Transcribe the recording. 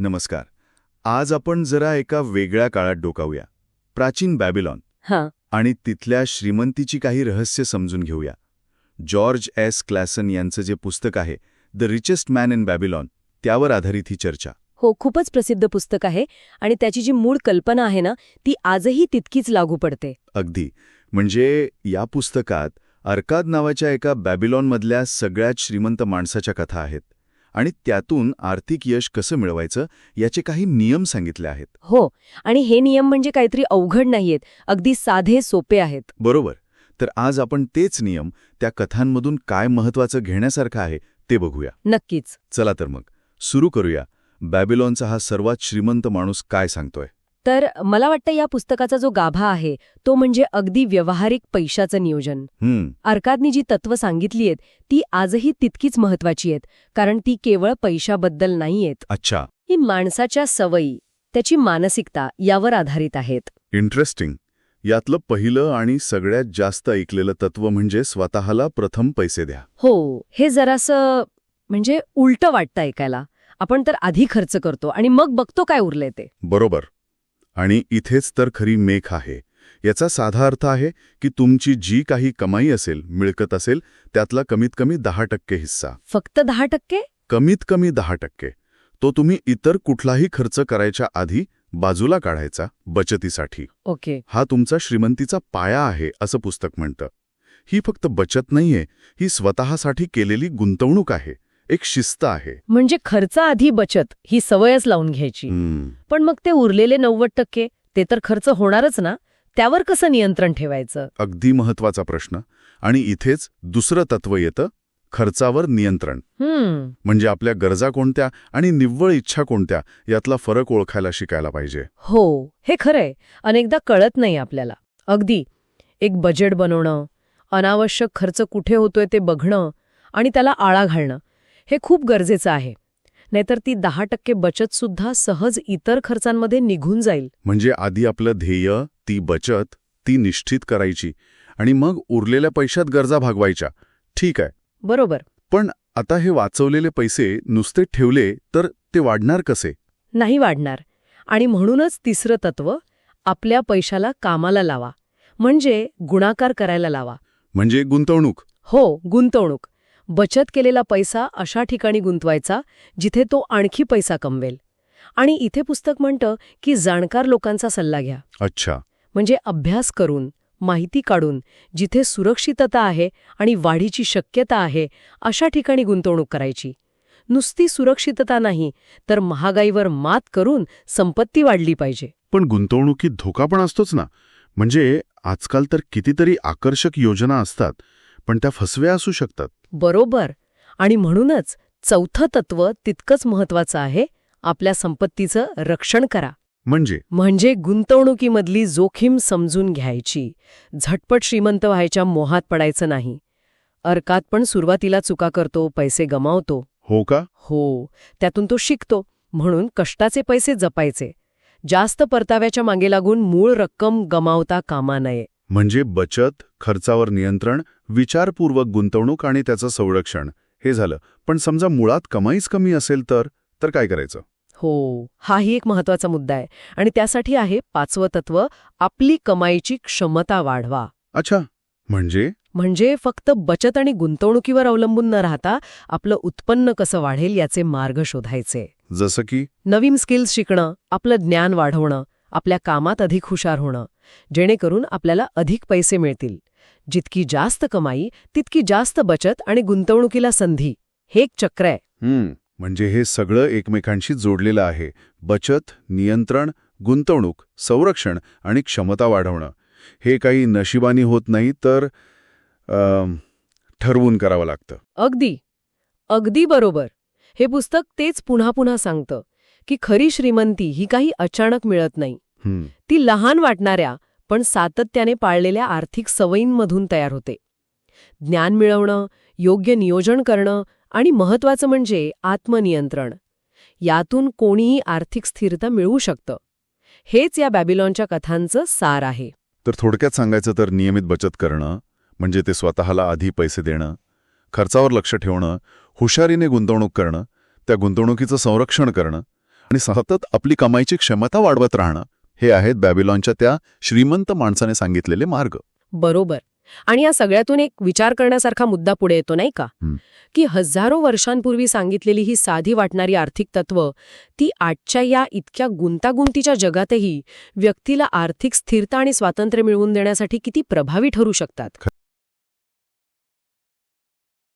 नमस्कार. आज आपण जरा एका वेगळ्या काळात डोकावूया. प्राचीन बॅबिलॉन हां. आणि तिथल्या श्रीमंतीची काही रहस्य समजून घेऊया. जॉर्ज एस क्लॅसन यांचं जे पुस्तक आहे the richest man in Babylon, त्यावर आधारित ही चर्चा. हो, खूपच प्रसिद्ध पुस्तक आहे आणि त्याची जी मूळ कल्पना आहे ना, ती आजही तितकीच लागू पडते. अगदी. म्हणजे या पुस्तकात अर्काद नावाच्या एका बॅबिलॉनमधल्या सगळ्यात श्रीमंत माणसाच्या कथा आहेत आणि त्यातून आर्थिक यश कसं मिळवायचं याचे काही नियम सांगितले आहेत. हो, आणि हे नियम म्हणजे काहीतरी अवघड नाहीयेत, अगदी साधे सोपे आहेत. बरोबर. तर आज आपण तेच नियम त्या कथांमधून काय महत्वाचं घेण्यासारखं आहे ते बघूया. नक्कीच. चला तर मग सुरू करूया. बॅबिलॉनचा हा सर्वात श्रीमंत माणूस काय सांगतोय? तर मला वाटतं या पुस्तकाचा जो गाभा आहे तो म्हणजे अगदी व्यावहारिक पैशाचं नियोजन. अर्कादनी जी तत्व सांगितली आहेत ती आजही तितकीच महत्वाची आहेत, कारण ती केवळ पैशाबद्दल नाहीयेत. अच्छा. ही माणसाच्या सवयी, त्याची मानसिकता यावर आधारित आहेत. इंटरेस्टिंग. यातलं पहिलं आणि सगळ्यात जास्त ऐकलेलं तत्व म्हणजे स्वतःला प्रथम पैसे द्या. हो, हे जरासं म्हणजे उलटं वाटतं ऐकायला. आपण तर आधी खर्च करतो आणि मग बघतो काय उरले ते. बरोबर. आणि इथेच तर खरी मेख आहे. याचा साधा अर्थ आहे की तुमची जी काही कमाई असेल, मिळकत असेल, त्यातला कमीत कमी 10% हिस्सा. फक्त 10%? कमीत कमी 10%. तो तुम्ही इतर कुठलाही खर्च करायच्या आधी बाजूला काढायचा, बचतीसाठी. ओके. हा तुमचा श्रीमंतीचा पाया आहे असं पुस्तक म्हणतं. ही फक्त बचत नाहीये, ही स्वतःसाठी केलेली गुंतवणूक आहे, एक शिस्त आहे. म्हणजे खर्चाआधी बचत ही सवयच लावून घ्यायची. पण मग ते उरलेले 90% ते तर खर्च होणारच ना, त्यावर कसं नियंत्रण ठेवायचं? अगदी महत्वाचा प्रश्न. आणि इथेच दुसरं तत्व येतं, खर्चावर नियंत्रण. म्हणजे आपल्या गरजा कोणत्या आणि निव्वळ इच्छा कोणत्या यातला फरक ओळखायला शिकायला पाहिजे. हो, हे खरंय. अनेकदा कळत नाही आपल्याला. अगदी एक बजेट बनवणं, अनावश्यक खर्च कुठे होतोय ते बघणं आणि त्याला आळा घालणं हे खूप गरजेचं आहे. नाहीतर ती 10% बचत सुद्धा सहज इतर खर्चांमध्ये निघून जाईल. म्हणजे आधी आपलं ध्येय, ती बचत, ती निश्चित करायची आणि मग उरलेल्या पैशात गरजा भागवायच्या. ठीक आहे. बरोबर. पण आता हे वाचवलेले पैसे नुसते ठेवले तर ते वाढणार कसे? नाही वाढणार. आणि म्हणूनच तिसरं तत्व, आपल्या पैशाला कामाला लावा, म्हणजे गुणाकार करायला लावा. म्हणजे गुंतवणूक. हो, गुंतवणूक. बचत केलेला पैसा अशा ठिकाणी गुंतवायचा जिथे तो आणखी पैसा कमवेल. आणि इथे पुस्तक म्हणतं की जाणकार लोकांचा सल्ला घ्या. अच्छा. म्हणजे अभ्यास करून, माहिती काढून, जिथे सुरक्षितता आहे आणि वाढीची शक्यता आहे अशा ठिकाणी गुंतवणूक करायची. नुसती सुरक्षितता नाही, तर महागाईवर मात करून संपत्ती वाढली पाहिजे. पण गुंतवणुकीत धोका पण असतोच ना. म्हणजे आजकाल तर कितीतरी आकर्षक योजना असतात, पण त्या फसव्या असू शकतात. बरोबर. आणि म्हणूनच चौथं तत्व तितकंच महत्वाचं आहे, आपल्या संपत्तीचं रक्षण करा. म्हणजे गुंतवणुकीमधली जोखीम समजून घ्यायची. झटपट श्रीमंत व्हायच्या मोहात पडायचं नाही. अर्काद पण सुरुवातीला चुका करतो, पैसे गमावतो. हो का? हो, त्यातून तो शिकतो. म्हणून कष्टाचे पैसे जपायचे. जास्त परताव्याच्या मागे लागून मूळ रक्कम गमावता कामा नये. म्हणजे बचत, खर्चावर नियंत्रण, विचारपूर्वक गुंतवणूक आणि त्याचं संरक्षण हे झालं. पण समजा मुळात कमाईच कमी असेल तर काय करायचं? हो, हाही एक महत्वाचा मुद्दा आहे. आणि त्यासाठी आहे 5वं तत्व, आपली कमाईची क्षमता वाढवा. अच्छा. म्हणजे फक्त बचत आणि गुंतवणुकीवर अवलंबून न राहता आपलं उत्पन्न कसं वाढेल याचे मार्ग शोधायचे. जसं की नवीन स्किल्स शिकणं, आपलं ज्ञान वाढवणं, आपल्या कामात अधिक हुशार होणं, जेणेकरून आपल्याला अधिक पैसे मिळतील. जितकी जास्त कमाई तितकी जास्त बचत आणि गुंतवणुकीला संधी. हे एक चक्र आहे. म्हणजे हे सगळं एकमेकांशी जोडलेलं आहे. बचत, नियंत्रण, गुंतवणूक, संरक्षण आणि क्षमता वाढवणं. हे काही नशिबानी होत नाही, तर ठरवून करावं लागतं. अगदी बरोबर. हे पुस्तक तेच पुन्हा पुन्हा सांगतं की खरी श्रीमंती ही काही अचानक मिळत नाही. ती लहान वाटणाऱ्या पण सातत्याने पाळलेल्या आर्थिक सवयींमधून तयार होते. ज्ञान मिळवणं, योग्य नियोजन करणं आणि महत्वाचं म्हणजे आत्मनियंत्रण. यातून कोणीही आर्थिक स्थिरता मिळवू शकतं. हेच या बॅबिलॉनच्या कथांचं सार आहे. तर थोडक्यात सांगायचं तर नियमित बचत करणं, म्हणजे ते स्वतःला आधी पैसे देणं, खर्चावर लक्ष ठेवणं, हुशारीने गुंतवणूक करणं, त्या गुंतवणुकीचं संरक्षण करणं आणि सतत आपली कमाईची क्षमता वाढवत राहणं हे आहेत बॅबिलॉनच्या त्या श्रीमंत माणसाने सांगितलेले मार्ग. बरोबर. आणि या सगळ्यातून एक विचार करण्यासारखा मुद्दा पुढे येतो नाही का, की हजारो वर्षांपूर्वी सांगितलेली ही साधी वाटणारी आर्थिक तत्व ती आजच्या या इतक्या गुंतागुंतीच्या जगातही व्यक्तीला आर्थिक स्थिरता आणि स्वातंत्र्य मिळवून देण्यासाठी किती प्रभावी ठरू शकतात.